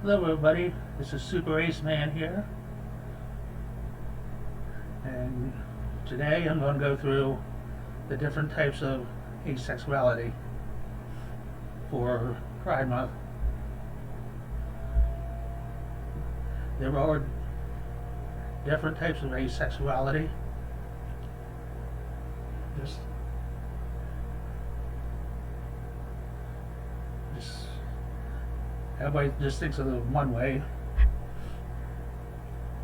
Hello everybody, this is Super Ace Man here, and today I'm going to go through the different types of asexuality for Pride Month. There are different types of asexuality. Just everybody just thinks of it one way,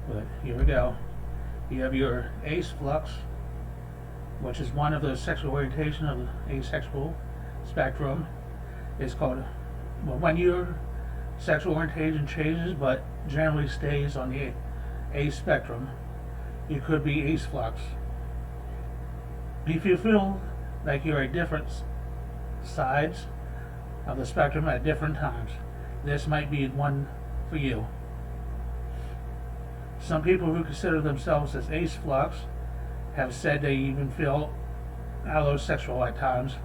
but here we go. You have your ace flux, which is one of the sexual orientation of the asexual spectrum. It's called, well, when your sexual orientation changes but generally stays on the ace spectrum, you could be ace flux. If you feel like you're at different sides of the spectrum at different times, this might be one for you. Some people who consider themselves as ace flux have said they even feel allosexual at times.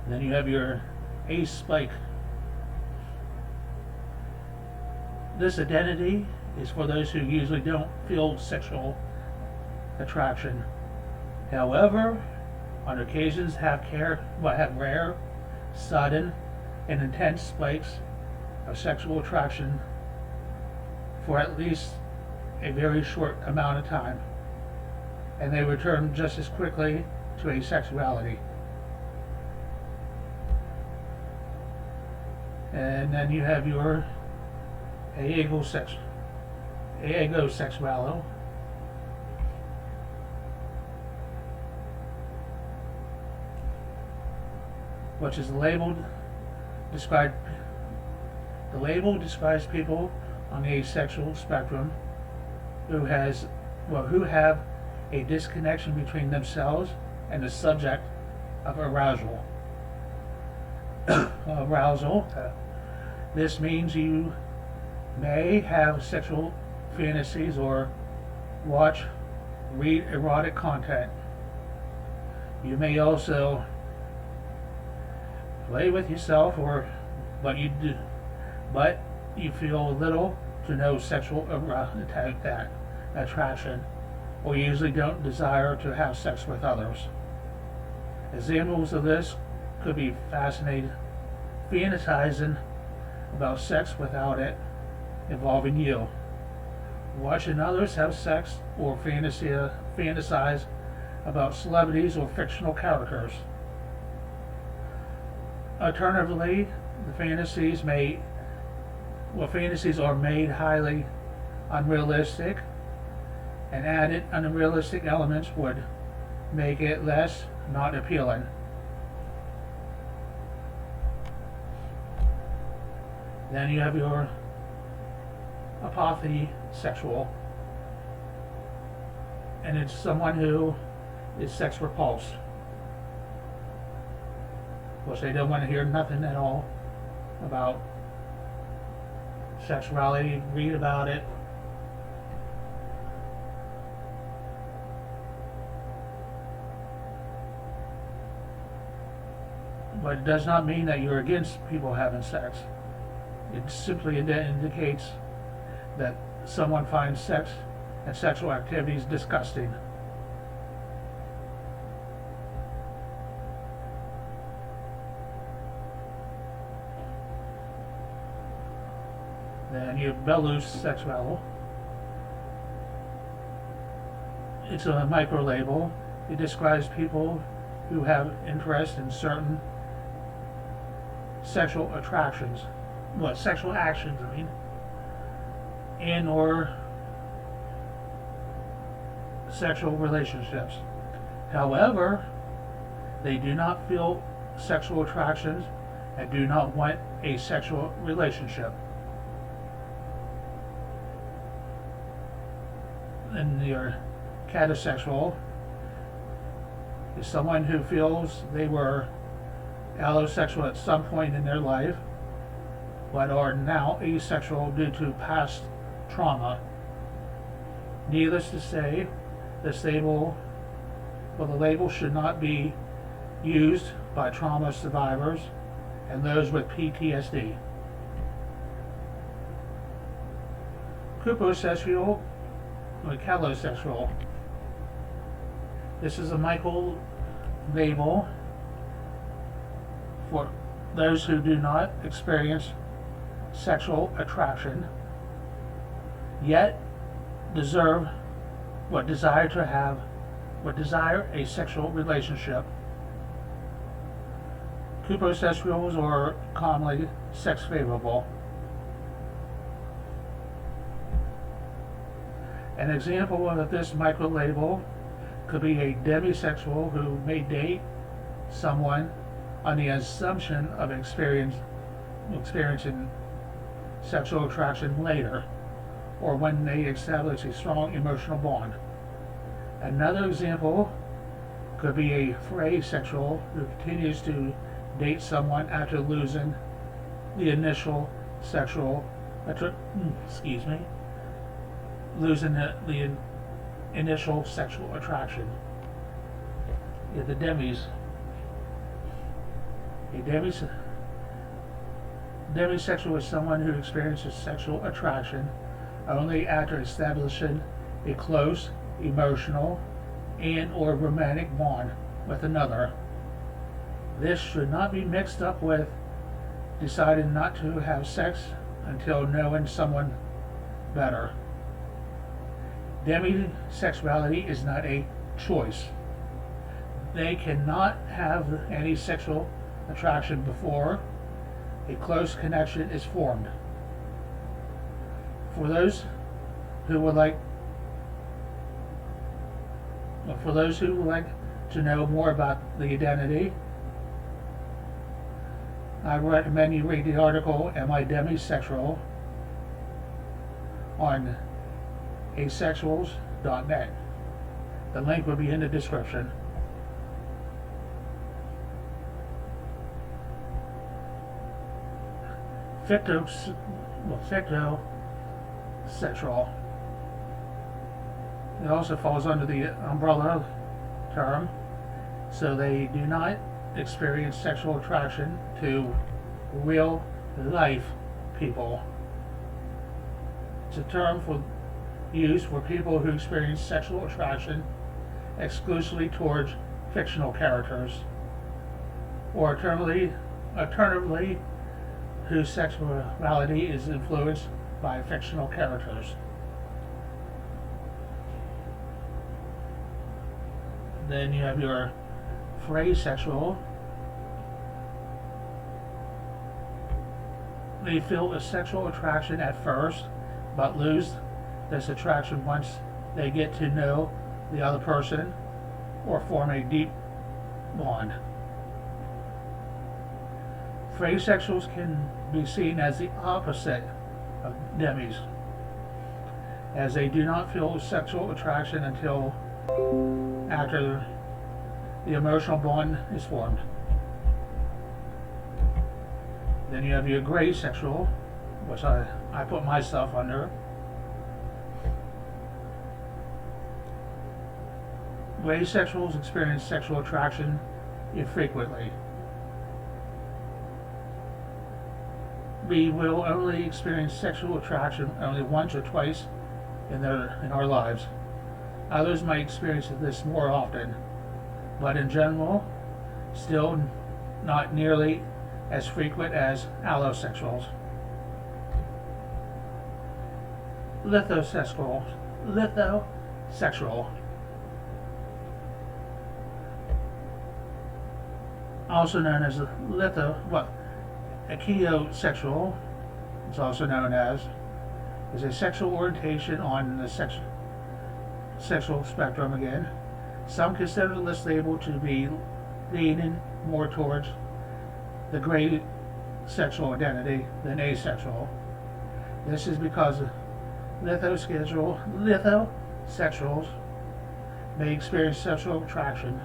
Then you have your ace spike. This identity is for those who usually don't feel sexual attraction. However, on occasions have rare, sudden, and intense spikes of sexual attraction for at least a very short amount of time, and they return just as quickly to asexuality. And then you have your agosexual, which is labeled described. The label describes people on the asexual spectrum who have a disconnection between themselves and the subject of arousal. This means you may have sexual fantasies or read erotic content. You may also play with yourself, but you feel little to no sexual attraction, or usually don't desire to have sex with others. Examples of this could be fantasizing about sex without it involving you, watching others have sex, or fantasize about celebrities or fictional characters. Alternatively, the fantasies are made highly unrealistic, and added unrealistic elements would make it less not appealing. Then you have your apothesexual, and it's someone who is sex repulsed. Of course, they don't want to hear nothing at all about sexuality, read about it. But it does not mean that you're against people having sex. It simply indicates that someone finds sex and sexual activities disgusting. Then you have Lithocescal. It's a micro label. It describes people who have interest in certain sexual attractions, sexual actions, and or sexual relationships. However, they do not feel sexual attractions and do not want a sexual relationship. And your Catasexual is someone who feels they were allosexual at some point in their life, but are now asexual due to past trauma. Needless to say, the label should not be used by trauma survivors and those with PTSD. Catasexual or Catasexual. This is a Michael label for those who do not experience sexual attraction, yet desire a sexual relationship. Catasexuals are commonly sex favorable. An example of this micro-label could be a demisexual who may date someone on the assumption of experiencing sexual attraction later, or when they establish a strong emotional bond. Another example could be a phrasexual who continues to date someone after losing the initial sexual initial sexual attraction. Yeah, the demis. Demisexual is someone who experiences sexual attraction only after establishing a close, emotional, and or romantic bond with another. This should not be mixed up with deciding not to have sex until knowing someone better. Demisexuality is not a choice. They cannot have any sexual attraction before a close connection is formed. For those who would like to know more about the identity, I recommend you read the article "Am I Demisexual?" on asexuals.net. The link will be in the description. Lithocescal. It also falls under the umbrella term, so they do not experience sexual attraction to real life people. It's a term used for people who experience sexual attraction exclusively towards fictional characters, or alternatively, whose sexuality is influenced by fictional characters. Then you have your phrasexual. They feel a sexual attraction at first, but lose this attraction once they get to know the other person or form a deep bond. Phrasexuals can be seen as the opposite of demis, as they do not feel sexual attraction until after the emotional bond is formed. Then you have your gray sexual, which I put myself under. Gray sexuals experience sexual attraction infrequently. We will only experience sexual attraction only once or twice in our lives. Others might experience this more often, but in general, still not nearly as frequent as allosexuals. Lithosexual, also known as Catasexual, it's also known as, is a sexual orientation on the sexual spectrum again. Some consider this label to be leaning more towards the gray sexual identity than asexual. This is because lithosexuals may experience sexual attraction.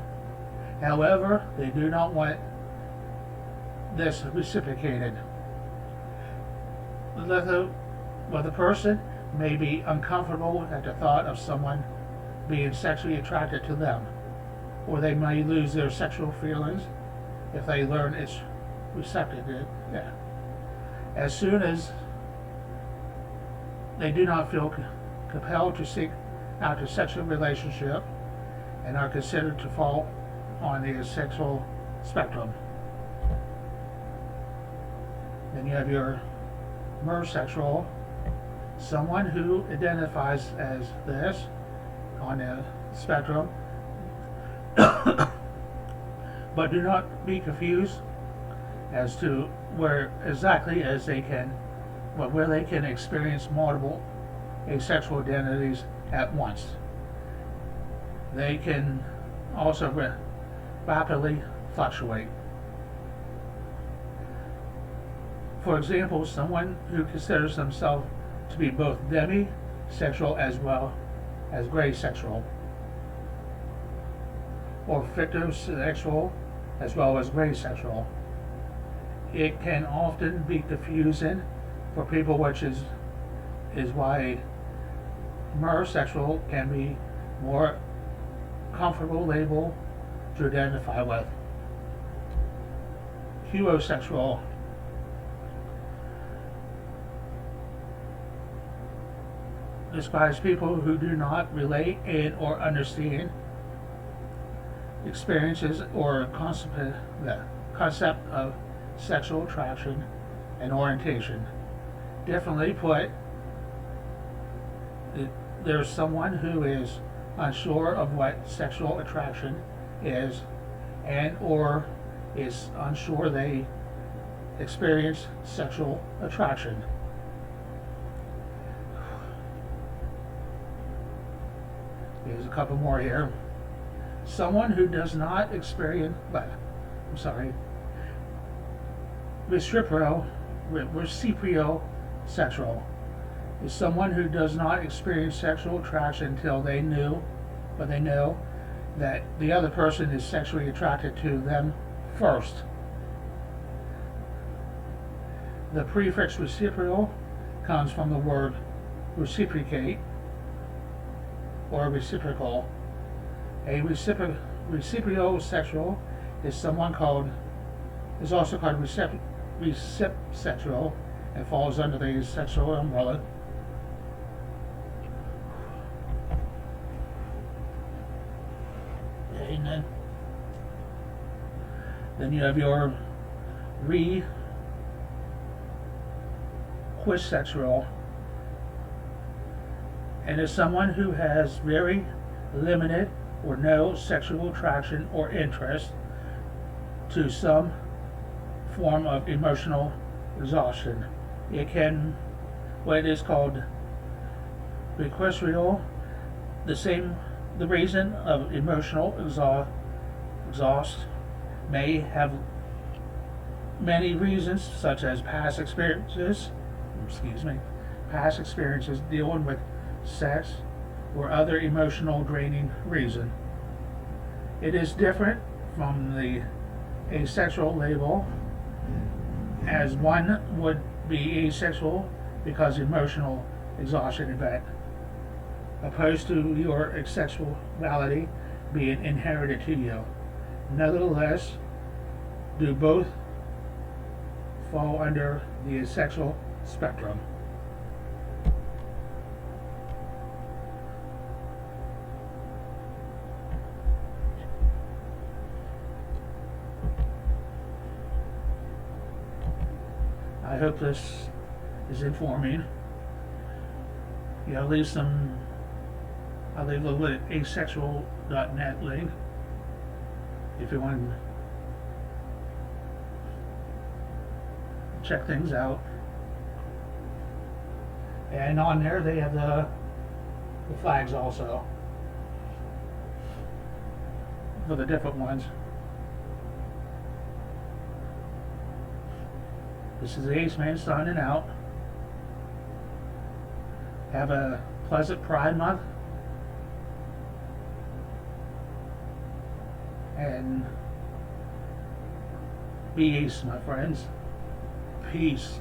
However, they do not want this reciprocated. The person may be uncomfortable at the thought of someone being sexually attracted to them, or they may lose their sexual feelings if they learn it's receptive. Yeah. As soon as they do not feel compelled to seek out a sexual relationship and are considered to fall on the sexual spectrum. Then you have your mersexual, someone who identifies as this on the spectrum, but do not be confused as to where exactly as they can, where they can experience multiple asexual identities at once. They can also rapidly fluctuate. For example, someone who considers themselves to be both demisexual as well as gray sexual, or fictosexual as well as gray sexual. It can often be confusing for people, which is why mersexual can be more comfortable label to identify with. Huosexual, describes people who do not relate in or understand experiences or concept of sexual attraction and orientation. Differently put, there's someone who is unsure of what sexual attraction is and or is unsure they experience sexual attraction. There's a couple more here. Someone who does not experience, reciprosexual is someone who does not experience sexual attraction until they know that the other person is sexually attracted to them first. The prefix reciprocal comes from the word reciprocate or reciprocal. A reciprosexual is also called recepsexual and falls under the sexual umbrella. And then you have your requisexual, and is someone who has very limited or no sexual attraction or interest to some form of emotional exhaustion. It can, what is called requisexual, the reason of emotional exhaust may have many reasons, such as past experiences dealing with sex or other emotional draining reason. It is different from the asexual label, as one would be asexual because emotional exhaustion event, opposed to your asexuality being inherited to you. Nevertheless, do both fall under the asexual spectrum. I hope this is informing. I'll leave the asexual.net link if you want to check things out. And on there they have the flags also for the different ones. This is the Ace Man signing out. Have a pleasant Pride Month. And be ace, my friends. Peace.